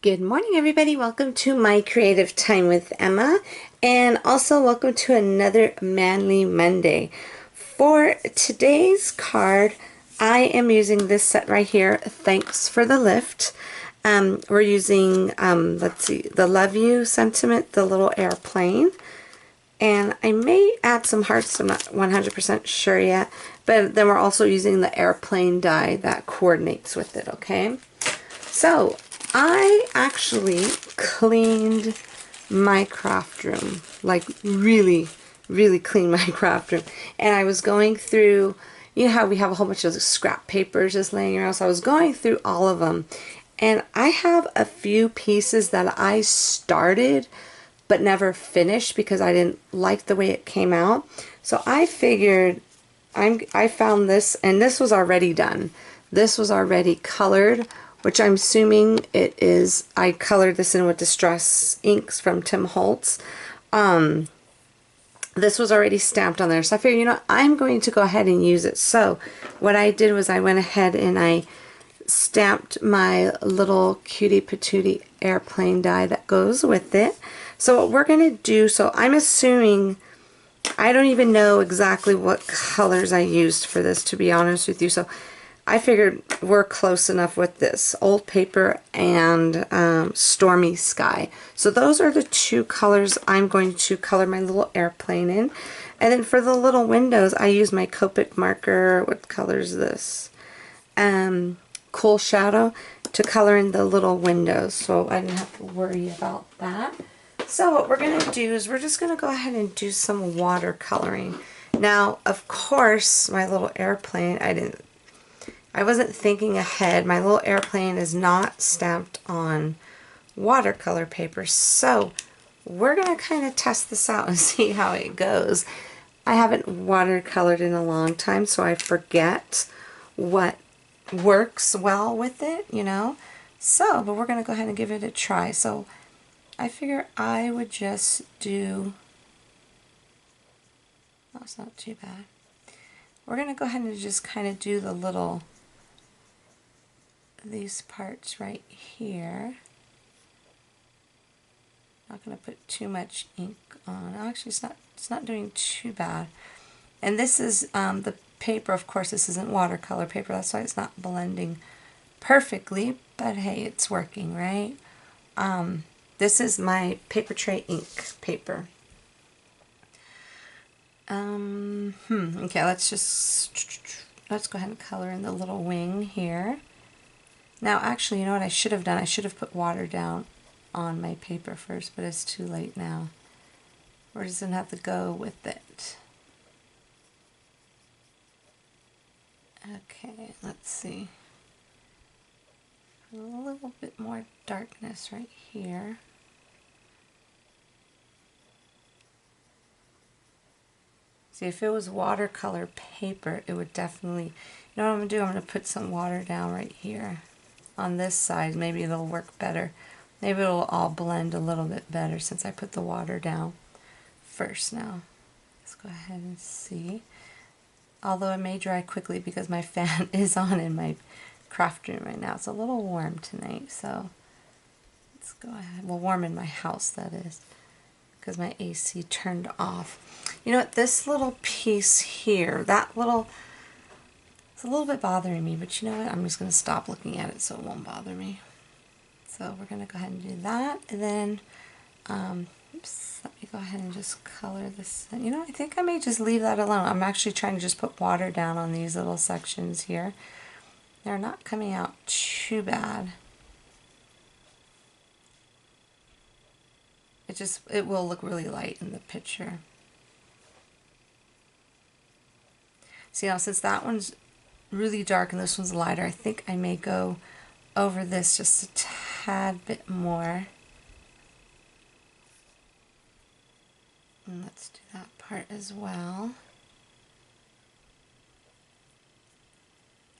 Good morning, everybody. Welcome to my creative time with Emma, and also welcome to another Manly Monday. For today's card, I am using this set right here, Thanks for the Lift. We're using, let's see, the Love You sentiment, the little airplane. And I may add some hearts, I'm not 100% sure yet, but then we're also using the airplane die that coordinates with it, okay? So, I actually cleaned my craft room, like really cleaned my craft room. And I was going through, you know how we have a whole bunch of scrap papers just laying around, so I was going through all of them. And I have a few pieces that I started but never finished because I didn't like the way it came out. So I figured, I found this, and this was already done. This was already colored, which I'm assuming it is. I colored this in with Distress inks from Tim Holtz. This was already stamped on there, so I figured, you know, I'm going to go ahead and use it. So what I did was I went ahead and I stamped my little cutie patootie airplane die that goes with it. So what we're going to do, so I'm assuming, I don't even know exactly what colors I used for this, to be honest with you. So I figured we're close enough with this, Old Paper and Stormy Sky. So those are the two colors I'm going to color my little airplane in. And then for the little windows, I use my Copic marker. What color is this? Cool Shadow to color in the little windows, so I didn't have to worry about that. So what we're going to do is we're just going to go ahead and do some watercoloring. Now, of course, my little airplane, I wasn't thinking ahead. My little airplane is not stamped on watercolor paper, so we're going to kind of test this out and see how it goes. I haven't watercolored in a long time, so I forget what works well with it, you know. So, but we're going to go ahead and give it a try. So I figure I would just do, that's not too bad. We're going to go ahead and just kind of do the little, these parts right here. Not going to put too much ink on. Actually, it's not doing too bad. And this is the paper. Of course, this isn't watercolor paper. That's why it's not blending perfectly. But hey, it's working, right? This is my paper tray ink paper. Okay, let's go ahead and color in the little wing here. Now, actually, you know what I should have done? I should have put water down on my paper first, but it's too late now. We're just gonna have to go with it. Okay, let's see. A little bit more darkness right here. See, if it was watercolor paper, it would definitely, you know what I'm going to do? I'm going to put some water down right here on this side. Maybe it'll work better. Maybe it'll all blend a little bit better since I put the water down first now. Let's go ahead and see. Although it may dry quickly because my fan is on in my craft room right now. It's a little warm tonight, so let's go ahead. Well, warm in my house, that is, because my AC turned off. You know what, this little piece here, that little, it's a little bit bothering me, but you know what, I'm just going to stop looking at it so it won't bother me. So we're going to go ahead and do that, and then, oops, let me go ahead and just color this. You know, I think I may just leave that alone. I'm actually trying to just put water down on these little sections here. They're not coming out too bad. It will look really light in the picture. See, now since that one's really dark and this one's lighter, I think I may go over this just a tad bit more. And let's do that part as well.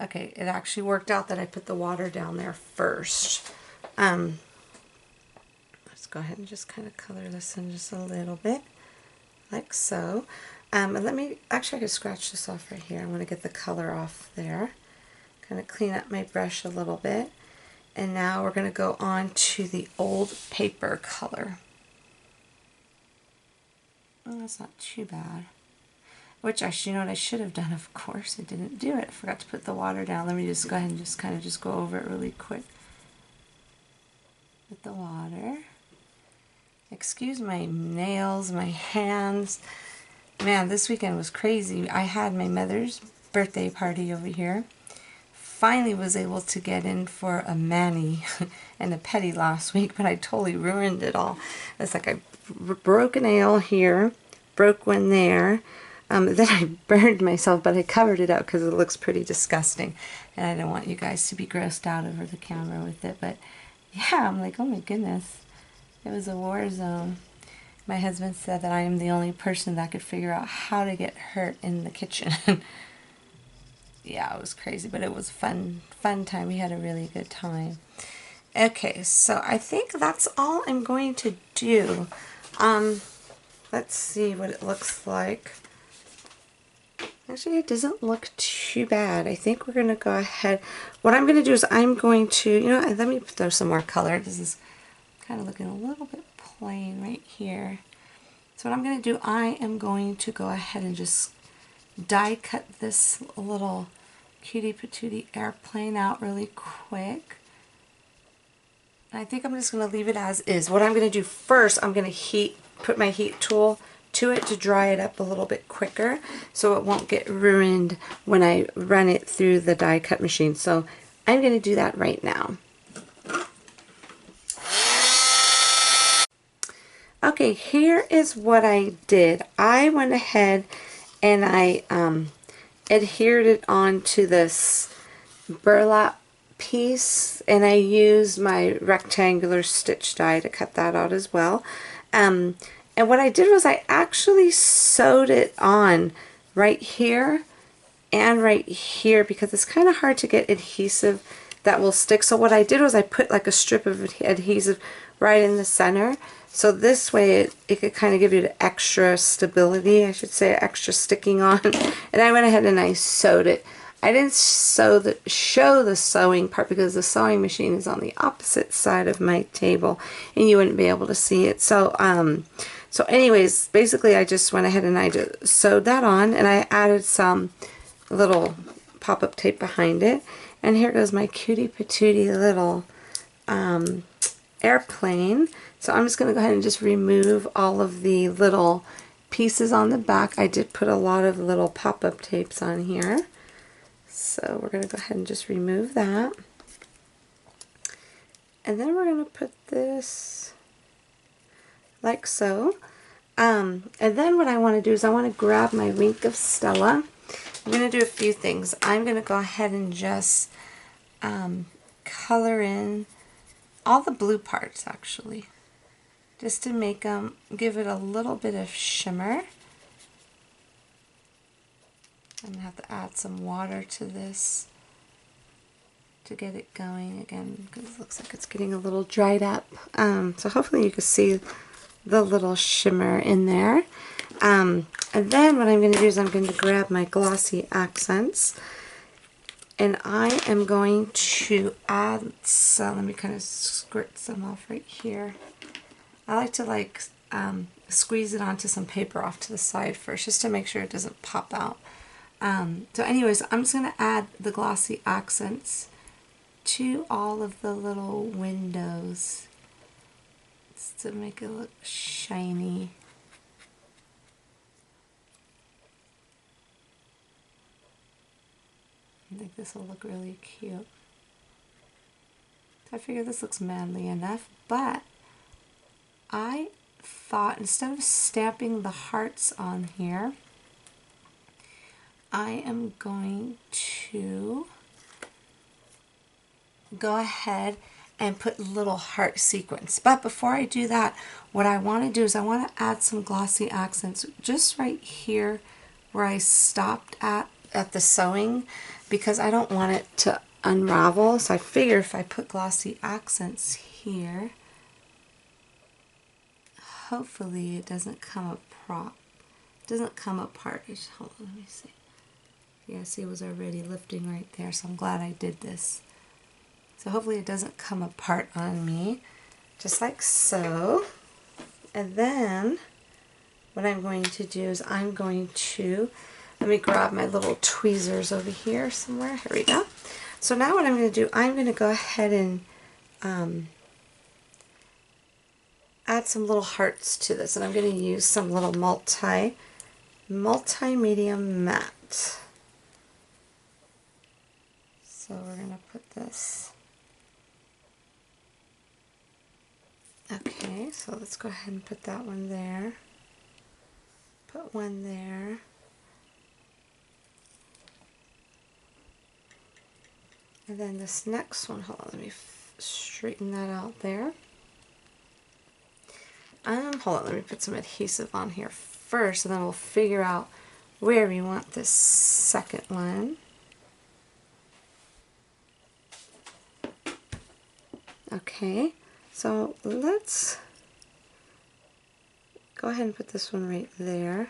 Okay, it actually worked out that I put the water down there first. Let's go ahead and just kind of color this in just a little bit, like so. And let me, actually I could scratch this off right here. I want to get the color off there. Kind of clean up my brush a little bit. And now we're going to go on to the old paper color. Oh, that's not too bad. Which you know what I should have done, of course, I didn't do it. I forgot to put the water down. Let me just go ahead and just kind of just go over it really quick with the water. Excuse my nails, my hands. Man, this weekend was crazy. I had my mother's birthday party over here. Finally was able to get in for a mani and a pedi last week, but I totally ruined it all. It's like I broke a nail here, broke one there. Then I burned myself, but I covered it up because it looks pretty disgusting. And I didn't want you guys to be grossed out over the camera with it. But yeah, I'm like, oh my goodness. It was a war zone. My husband said that I am the only person that could figure out how to get hurt in the kitchen. Yeah, it was crazy, but it was fun time. We had a really good time. Okay, so I think that's all I'm going to do. Let's see what it looks like. Actually, it doesn't look too bad. I think we're going to go ahead. What I'm going to do is I'm going to, you know, let me throw some more color. This is kind of looking a little bit plain right here. So what I'm going to do, I am going to go ahead and just die cut this little cutie patootie airplane out really quick. And I think I'm just going to leave it as is. What I'm going to do first, I'm going to put my heat tool to it to dry it up a little bit quicker so it won't get ruined when I run it through the die cut machine. So I'm going to do that right now. Okay, here is what I did. I went ahead and I adhered it onto this burlap piece, and I used my rectangular stitch die to cut that out as well. And what I did was I actually sewed it on right here and right here because it's kind of hard to get adhesive that will stick. So what I did was I put like a strip of adhesive right in the center. So this way it could kind of give you the extra stability, I should say, extra sticking on. And I went ahead and I sewed it. I didn't show the sewing part because the sewing machine is on the opposite side of my table and you wouldn't be able to see it. So so anyways, basically I just went ahead and I just sewed that on, and I added some little pop-up tape behind it. And here goes my cutie patootie little airplane. So I'm just going to go ahead and just remove all of the little pieces on the back. I did put a lot of little pop-up tapes on here. So we're going to go ahead and just remove that. And then we're going to put this like so. And then what I want to do is I want to grab my Wink of Stella. I'm going to do a few things. I'm going to go ahead and just color in all the blue parts actually, just to make them, give it a little bit of shimmer. I'm going to have to add some water to this to get it going again because it looks like it's getting a little dried up. So hopefully you can see the little shimmer in there. And then what I'm going to do is I'm going to grab my glossy accents and I am going to add some, let me kind of squirt some off right here. I like to like squeeze it onto some paper off to the side first just to make sure it doesn't pop out. So anyways, I'm just going to add the glossy accents to all of the little windows just to make it look shiny. I think this will look really cute. So I figure this looks manly enough, but I thought instead of stamping the hearts on here, I am going to go ahead and put little heart sequins. But before I do that, what I want to do is I want to add some glossy accents just right here where I stopped at the sewing, because I don't want it to unravel. So I figure if I put glossy accents here, hopefully it doesn't come apart. Hold on, let me see. Yeah, see, it was already lifting right there, so I'm glad I did this. So hopefully it doesn't come apart on me, just like so. And then what I'm going to do is I'm going to, let me grab my little tweezers over here somewhere. Here we go. So now what I'm going to do, I'm going to go ahead and add some little hearts to this. And I'm going to use some little multimedia matte. So we're going to put this. Okay, so let's go ahead and put that one there. Put one there. And then this next one, hold on, let me straighten that out there. Hold on, let me put some adhesive on here first, and then we'll figure out where we want this second one. Okay, so let's go ahead and put this one right there.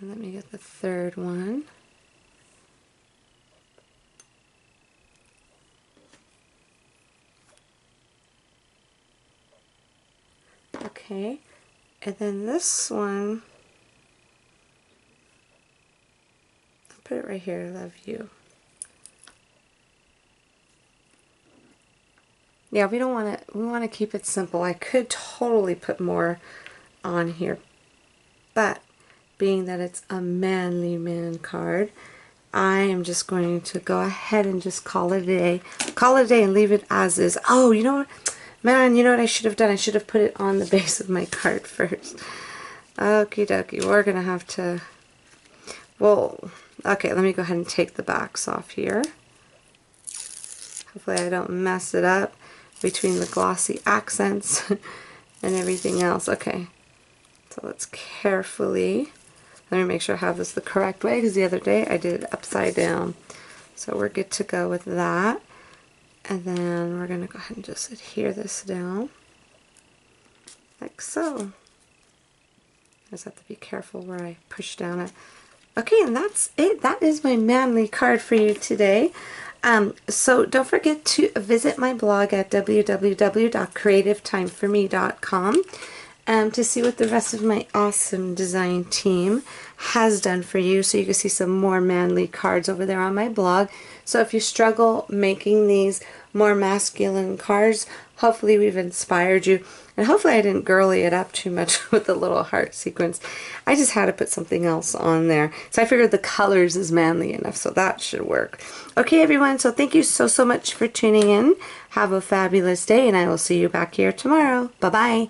And let me get the third one. Okay, and then this one, I'll put it right here, love you. Yeah, we want to keep it simple. I could totally put more on here, but being that it's a manly man card, I am just going to go ahead and just call it a day. Call it a day and leave it as is. Oh, you know what? Man, you know what I should have done? I should have put it on the base of my card first. Okie dokie, we're going to have to... Well, okay, let me go ahead and take the backs off here. Hopefully I don't mess it up between the glossy accents and everything else. Okay, so let's carefully... Let me make sure I have this the correct way, because the other day I did it upside down. So we're good to go with that. And then we're going to go ahead and just adhere this down, like so. I just have to be careful where I push down it. Okay, and that's it. That is my manly card for you today. So don't forget to visit my blog at www.creativetimeforme.com to see what the rest of my awesome design team has done for you, so you can see some more manly cards over there on my blog. So if you struggle making these more masculine cards, hopefully we've inspired you, and hopefully I didn't girly it up too much with the little heart sequence. I just had to put something else on there, so I figured the colors is manly enough, so that should work. Okay everyone, so thank you so much for tuning in. Have a fabulous day, and I will see you back here tomorrow. Bye bye.